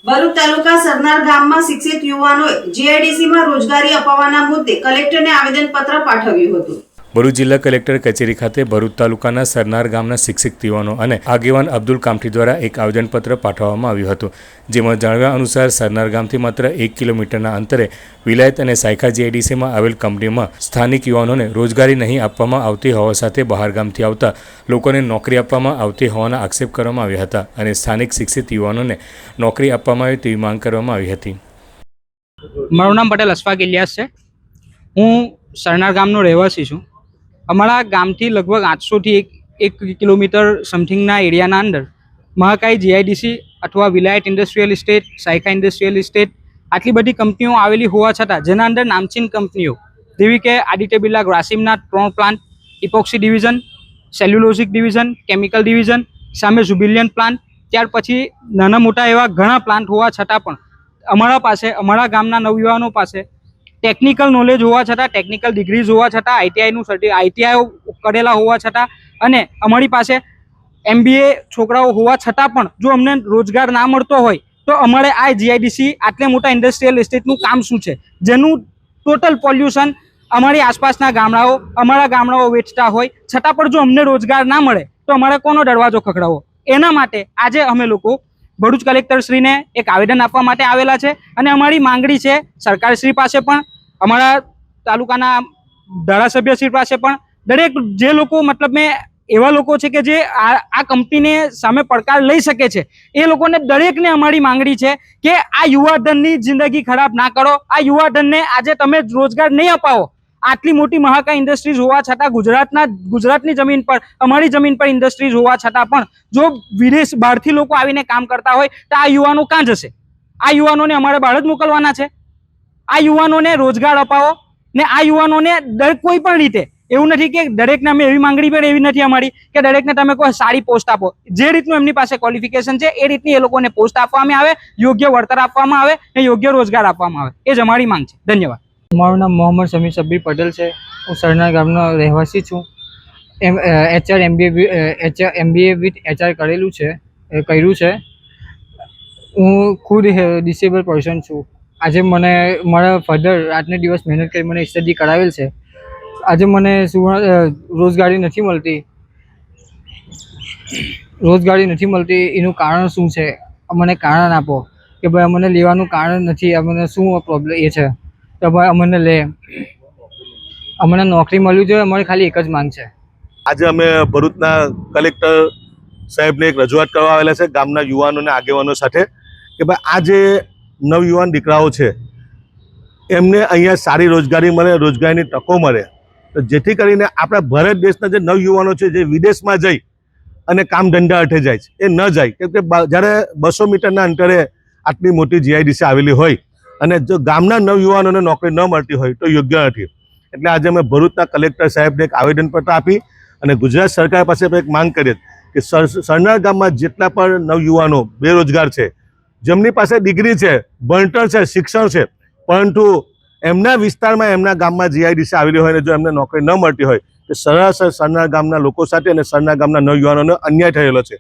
ભરૂચ તાલુકા સરનાર ગામમાં શિક્ષિત યુવાનોએ જીઆઈડીસીમાં રોજગારી અપાવવાના મુદ્દે કલેક્ટરને આવેદનપત્ર પાઠવ્યું હતું। ભરૂચ જિલ્લા કલેક્ટર કચેરી ખાતે ભરૂચ તાલુકાના સરનાર ગામના શિક્ષિત યુવાનો અને આગેવાન અબ્દુલ કામઠી દ્વારા એક આવેદનપત્ર પાઠવવામાં આવ્યું હતું, જેમાં જણાવ્યા અનુસાર સરનાર ગામથી માત્ર 1 કિલોમીટરના અંતરે વિલાયત અને સાયખા જીઆઈડીસીમાં આવેલ કંપનીમાં સ્થાનિક યુવાનોને રોજગારી નહીં આપવામાં આવતી હોવા સાથે બહારગામથી આવતા લોકોને નોકરી આપવામાં આવતી હોવાના આક્ષેપ કરવામાં આવ્યા હતા અને સ્થાનિક શિક્ષિત યુવાનોને નોકરી આપવામાં આવે તેવી માંગ કરવામાં આવી હતી। મારું નામ પટેલ અશફાક ઇલિયાસ છે। હું સરનાર ગામનો રહેવાસી છું। અમારા ગામથી લગભગ 800 થી 1 કિલોમીટર સમથિંગના એરિયાના અંદર મહાકાઈ જીઆઈડીસી અથવા વિલાયત industrial estate, Saykha industrial estate આટલી બધી કંપનીઓ આવેલી હોવા છતાં જેના અંદર નામચીન કંપનીઓ જેવી કે આદિત્ય બિરલા ગ્રાસિમના 3 plant, epoxy division, cellulosic division, chemical division, સામે ઝુબિલિયન પ્લાન્ટ, ત્યાર પછી નાના મોટા એવા ઘણા પ્લાન્ટ હોવા છતાં પણ અમારા ગામના નવયુવાનો પાસે ટેકનિકલ નોલેજ હોવા છતાં, ટેકનિકલ ડિગ્રીઝ હોવા છતાં, આઈટીઆઈ કરેલા હોવા છતાં અને અમારી પાસે MBA છોકરાઓ હોવા છતાં પણ જો અમને રોજગાર ના મળતો હોય તો અમારે આ જીઆઈડીસી આટલે મોટા ઇન્ડસ્ટ્રીયલ એસ્ટેટનું કામ શું છે, જેનું ટોટલ પોલ્યુશન અમારી આસપાસના અમારા ગામડાઓ વેચતા હોય છતાં પણ જો અમને રોજગાર ના મળે તો અમારે કોનો દરવાજો ખખડાવો? એના માટે આજે અમે લોકો ભરૂચ કલેક્ટરશ્રીને એક આવેદન આપવા માટે આવેલા છે અને અમારી માંગણી છે સરકારશ્રી પાસે પણ, અમારા તાલુકાના ધારાસભ્યશ્રી પાસે પણ, દરેક જે લોકો મતલબ એવા લોકો છે કે જે આ કંપનીને સામે પડકાર લઈ શકે છે એ લોકોને દરેકને અમારી માંગણી છે કે આ યુવાધનની જિંદગી ખરાબ ના કરો। આ યુવાધનને આજે તમે રોજગાર નહીં અપાવો, આટલી મોટી મહાકાય ઇન્ડસ્ટ્રીઝ હોવા છતાં ગુજરાતની જમીન પર, અમારી જમીન પર ઇન્ડસ્ટ્રીઝ હોવા છતાં પણ જો વિદેશ બહારથી લોકો આવીને કામ કરતા હોય તો આ યુવાનો ક્યાં જશે? આ યુવાનોને અમારે બહાર જ મોકલવાના છે? આ યુવાનોને રોજગાર અપાવો ને આ યુવાનોને કોઈ પણ રીતે, એવું નથી કે દરેકને અમે એવી માંગણી પણ એવી નથી અમારી કે દરેકને તમે કોઈ સારી પોસ્ટ આપો, જે રીતનું એમની પાસે ક્વોલિફિકેશન છે એ રીતની એ લોકોને પોસ્ટ આપવામાં આવે, યોગ્ય વળતર આપવામાં આવે ને યોગ્ય રોજગાર આપવામાં આવે, એ જ અમારી માંગ છે। ધન્યવાદ। મારું નામ મોહમ્મદ સમીર શબ્બીર પટેલ છે। હું સરનાર ગામનો રહેવાસી છું। MBA વિથ HR કર્યું છે। હું ખુદ ડિસેબલ પર્સન છું। આજે મને મારા ફાધર રાતને દિવસ મહેનત કરી મને સ્ટડી કરાવેલ છે। આજે મને રોજગારી નથી મળતી એનું કારણ શું છે? અમને કારણ આપો કે ભાઈ અમને લેવાનું કારણ નથી, અમને શું પ્રોબ્લેમ એ છે તો ભાઈ અમને અમને નોકરી મળવી જોઈએ। અમારી ખાલી એક જ માંગ છે। આજે અમે ભરૂચના કલેક્ટર સાહેબને એક રજૂઆત કરવા આવેલા છે ગામના યુવાનો અને આગેવાનો સાથે કે ભાઈ આ જે નવયુવાન દીકરાઓ છે એમને અહીંયા સારી રોજગારી મળે, રોજગારીની તકો મળે, તો જેથી કરીને આપણા ભારત દેશના જે નવયુવાનો છે જે વિદેશમાં જઈ અને કામ ધંધા અર્થે જાય છે એ ન જાય, કેમ કે જ્યારે 200 મીટરના અંતરે આટલી મોટી જીઆઈડીસી આવેલી હોય અને જો ગામના નવયુવાનોને નોકરી ન મળતી હોય તો યોગ્ય નથી। એટલે આજે અમે ભરૂચના કલેક્ટર સાહેબને એક આવેદનપત્ર આપી અને ગુજરાત સરકાર પાસે એક માંગ કરી કે સરનાર ગામમાં જેટલા પણ નવયુવાનો બેરોજગાર છે, જેમની પાસે ડિગ્રી છે, ભણતર છે, શિક્ષણ છે, પરંતુ એમના વિસ્તારમાં, એમના ગામમાં જીઆઈડીસી આવેલી હોય ને જો એમને નોકરી ન મળતી હોય તો સરાસર સરનાર ગામના લોકો સાથે અને સરનાર ગામના નવયુવાનોને અન્યાય થયેલો છે।